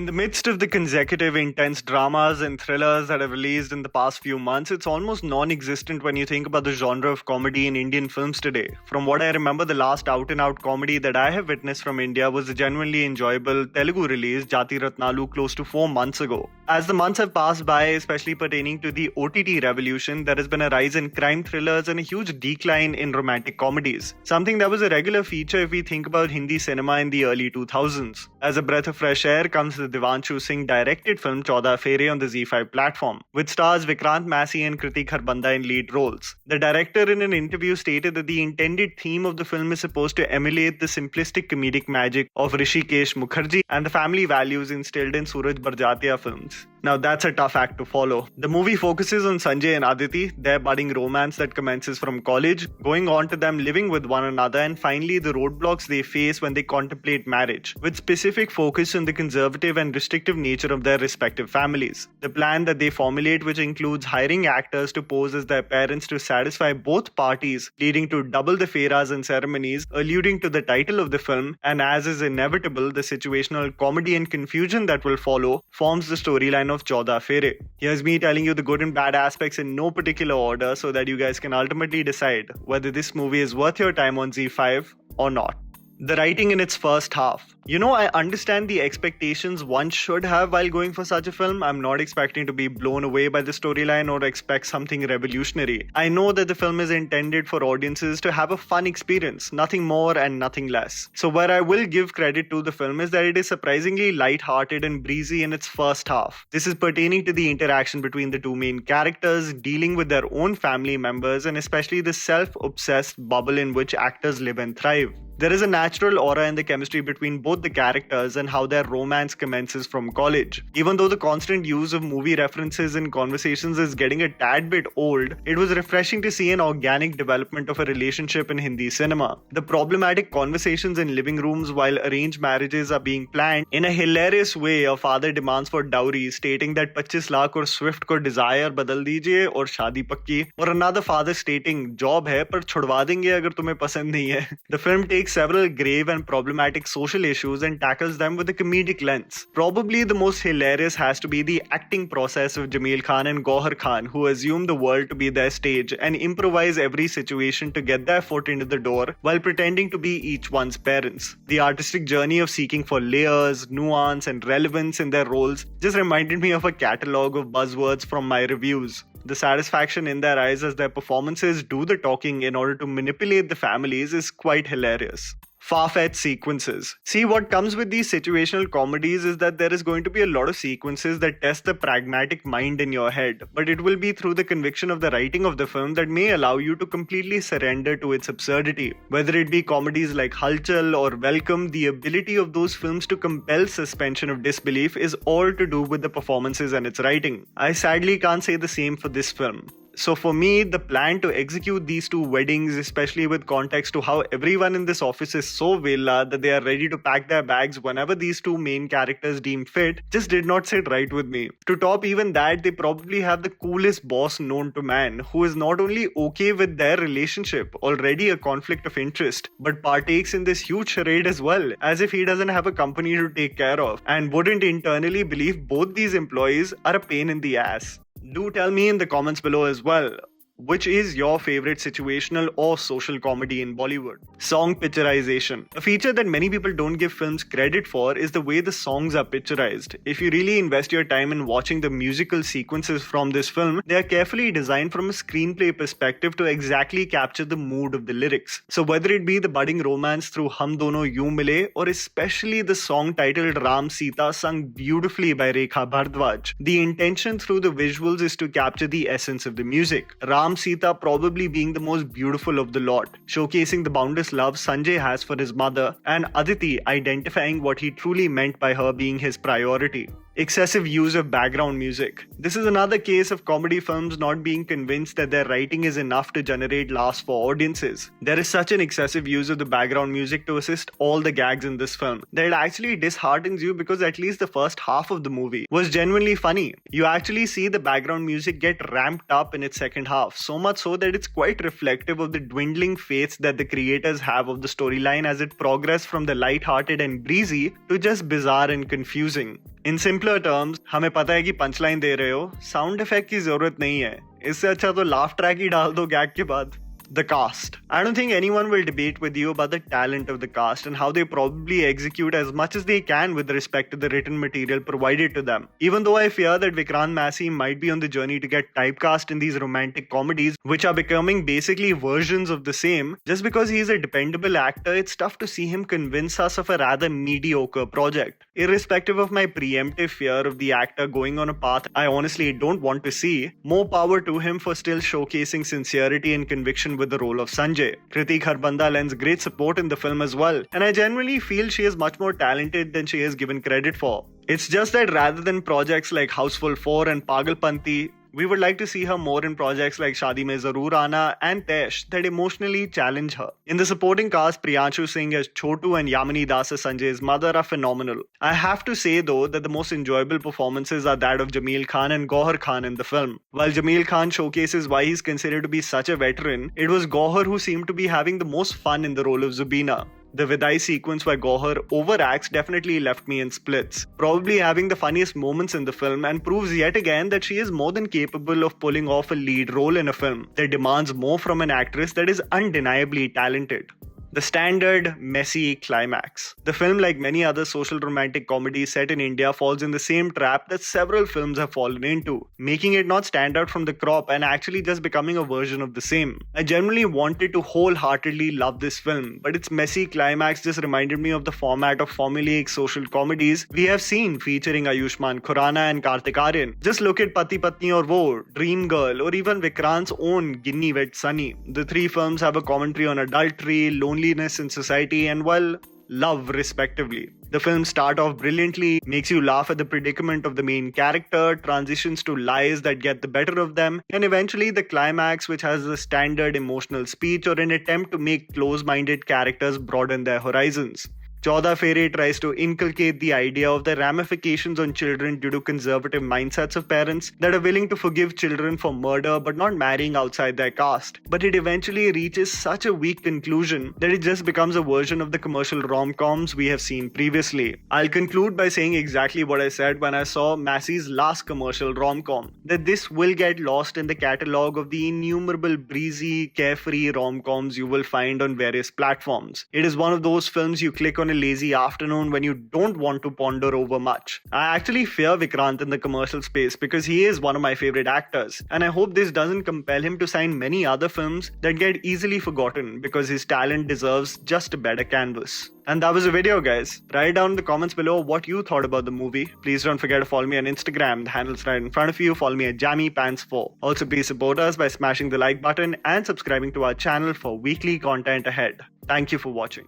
In the midst of the consecutive intense dramas and thrillers that have released in the past few months, it's almost non-existent when you think about the genre of comedy in Indian films today. From what I remember, the last out-and-out comedy that I have witnessed from India was the genuinely enjoyable Telugu release Jati Ratnalu close to 4 months ago. As the months have passed by, especially pertaining to the OTT revolution, there has been a rise in crime thrillers and a huge decline in romantic comedies. Something that was a regular feature if we think about Hindi cinema in the early 2000s. As a breath of fresh air comes the Devanshu Singh directed film Chauda Phere on the ZEE5 platform, which stars Vikrant Massey and Kriti Kharbanda in lead roles. The director in an interview stated that the intended theme of the film is supposed to emulate the simplistic comedic magic of Rishikesh Mukherjee and the family values instilled in Suraj Barjatia films. Now that's a tough act to follow. The movie focuses on Sanjay and Aditi, their budding romance that commences from college, going on to them living with one another, and finally the roadblocks they face when they contemplate marriage, with specific focus on the conservative and restrictive nature of their respective families. The plan that they formulate, which includes hiring actors to pose as their parents to satisfy both parties, leading to double the fairas and ceremonies, alluding to the title of the film, and as is inevitable, the situational comedy and confusion that will follow, forms the storyline of Chauda Phere. Here's me telling you the good and bad aspects in no particular order so that you guys can ultimately decide whether this movie is worth your time on ZEE5 or not. The writing in its first half. I understand the expectations one should have while going for such a film. I'm not expecting to be blown away by the storyline or expect something revolutionary. I know that the film is intended for audiences to have a fun experience, nothing more and nothing less. So where I will give credit to the film is that it is surprisingly light-hearted and breezy in its first half. This is pertaining to the interaction between the two main characters, dealing with their own family members, and especially the self-obsessed bubble in which actors live and thrive. There is a natural aura in the chemistry between both the characters and how their romance commences from college. Even though the constant use of movie references in conversations is getting a tad bit old, it was refreshing to see an organic development of a relationship in Hindi cinema. The problematic conversations in living rooms while arranged marriages are being planned. In a hilarious way, a father demands for dowry, stating that 25 lakh or Swift ko desire badal dijiye or shaadi pakki, or another father stating job hai par chhodwa denge agar tumhe pasand nahi hai. The film takes several grave and problematic social issues and tackles them with a comedic lens. Probably the most hilarious has to be the acting process of Jameel Khan and Gauhar Khan, who assume the world to be their stage and improvise every situation to get their foot into the door while pretending to be each one's parents. The artistic journey of seeking for layers, nuance, and relevance in their roles just reminded me of a catalogue of buzzwords from my reviews. The satisfaction in their eyes as their performances do the talking in order to manipulate the families is quite hilarious. Far-fetched sequences. See, what comes with these situational comedies is that there is going to be a lot of sequences that test the pragmatic mind in your head, but it will be through the conviction of the writing of the film that may allow you to completely surrender to its absurdity. Whether it be comedies like Halchal or Welcome, the ability of those films to compel suspension of disbelief is all to do with the performances and its writing. I sadly can't say the same for this film. So for me, the plan to execute these two weddings, especially with context to how everyone in this office is so villa that they are ready to pack their bags whenever these two main characters deem fit, just did not sit right with me. To top even that, they probably have the coolest boss known to man, who is not only okay with their relationship, already a conflict of interest, but partakes in this huge charade as well, as if he doesn't have a company to take care of, and wouldn't internally believe both these employees are a pain in the ass. Do tell me in the comments below as well, which is your favorite situational or social comedy in Bollywood? Song picturization. A feature that many people don't give films credit for is the way the songs are picturized. If you really invest your time in watching the musical sequences from this film, they are carefully designed from a screenplay perspective to exactly capture the mood of the lyrics. So whether it be the budding romance through Hum Dono Yun Mile or especially the song titled Ram Sita sung beautifully by Rekha Bhardwaj, the intention through the visuals is to capture the essence of the music. Ram Sita probably being the most beautiful of the lot, showcasing the boundless love Sanjay has for his mother, and Aditi identifying what he truly meant by her being his priority. Excessive use of background music. This is another case of comedy films not being convinced that their writing is enough to generate laughs for audiences. There is such an excessive use of the background music to assist all the gags in this film that it actually disheartens you, because at least the first half of the movie was genuinely funny. You actually see the background music get ramped up in its second half, so much so that it's quite reflective of the dwindling faith that the creators have of the storyline as it progressed from the light-hearted and breezy to just bizarre and confusing. In simpler terms, हमें पता है कि punchline दे रहे हो, sound effect की जरूरत नहीं है, इससे अच्छा तो लाफ ट्रैक ही डाल दो गैग के बाद. The cast. I don't think anyone will debate with you about the talent of the cast and how they probably execute as much as they can with respect to the written material provided to them. Even though I fear that Vikrant Massey might be on the journey to get typecast in these romantic comedies, which are becoming basically versions of the same, just because he is a dependable actor, it's tough to see him convince us of a rather mediocre project. Irrespective of my preemptive fear of the actor going on a path I honestly don't want to see, more power to him for still showcasing sincerity and conviction with the role of Sanjay. Kriti Kharbanda lends great support in the film as well, and I genuinely feel she is much more talented than she is given credit for. It's just that rather than projects like Houseful 4 and Pagalpanti, we would like to see her more in projects like Shaadi Mein Zaroor Aana and Tesh that emotionally challenge her. In the supporting cast, Priyanshu Singh as Chotu and Yamini Das as Sanjay's mother are phenomenal. I have to say though that the most enjoyable performances are that of Jameel Khan and Gauhar Khan in the film. While Jameel Khan showcases why he's considered to be such a veteran, it was Gauhar who seemed to be having the most fun in the role of Zubina. The Vidai sequence where Gauhar overacts definitely left me in splits, probably having the funniest moments in the film, and proves yet again that she is more than capable of pulling off a lead role in a film that demands more from an actress that is undeniably talented. The standard, messy climax. The film, like many other social romantic comedies set in India, falls in the same trap that several films have fallen into, making it not stand out from the crop and actually just becoming a version of the same. I genuinely wanted to wholeheartedly love this film, but its messy climax just reminded me of the format of formulaic social comedies we have seen featuring Ayushmann Khurrana and Kartik Aaryan. Just look at Pati Patni Aur Wo, Dream Girl, or even Vikrant's own Ginni Wet Sunny. The three films have a commentary on adultery, loneliness in society, and well, love respectively. The films start off brilliantly, makes you laugh at the predicament of the main character, transitions to lies that get the better of them, and eventually the climax, which has a standard emotional speech or an attempt to make close-minded characters broaden their horizons. Chauda Fere tries to inculcate the idea of the ramifications on children due to conservative mindsets of parents that are willing to forgive children for murder but not marrying outside their caste. But it eventually reaches such a weak conclusion that it just becomes a version of the commercial rom-coms we have seen previously. I'll conclude by saying exactly what I said when I saw Massey's last commercial rom-com, that this will get lost in the catalogue of the innumerable breezy, carefree rom-coms you will find on various platforms. It is one of those films you click on a lazy afternoon when you don't want to ponder over much. I actually fear Vikrant in the commercial space because he is one of my favorite actors, and I hope this doesn't compel him to sign many other films that get easily forgotten because his talent deserves just a better canvas. And that was the video, guys. Write down in the comments below what you thought about the movie. Please don't forget to follow me on Instagram. The handle's right in front of you. Follow me at JammyPants4. Also, please support us by smashing the like button and subscribing to our channel for weekly content ahead. Thank you for watching.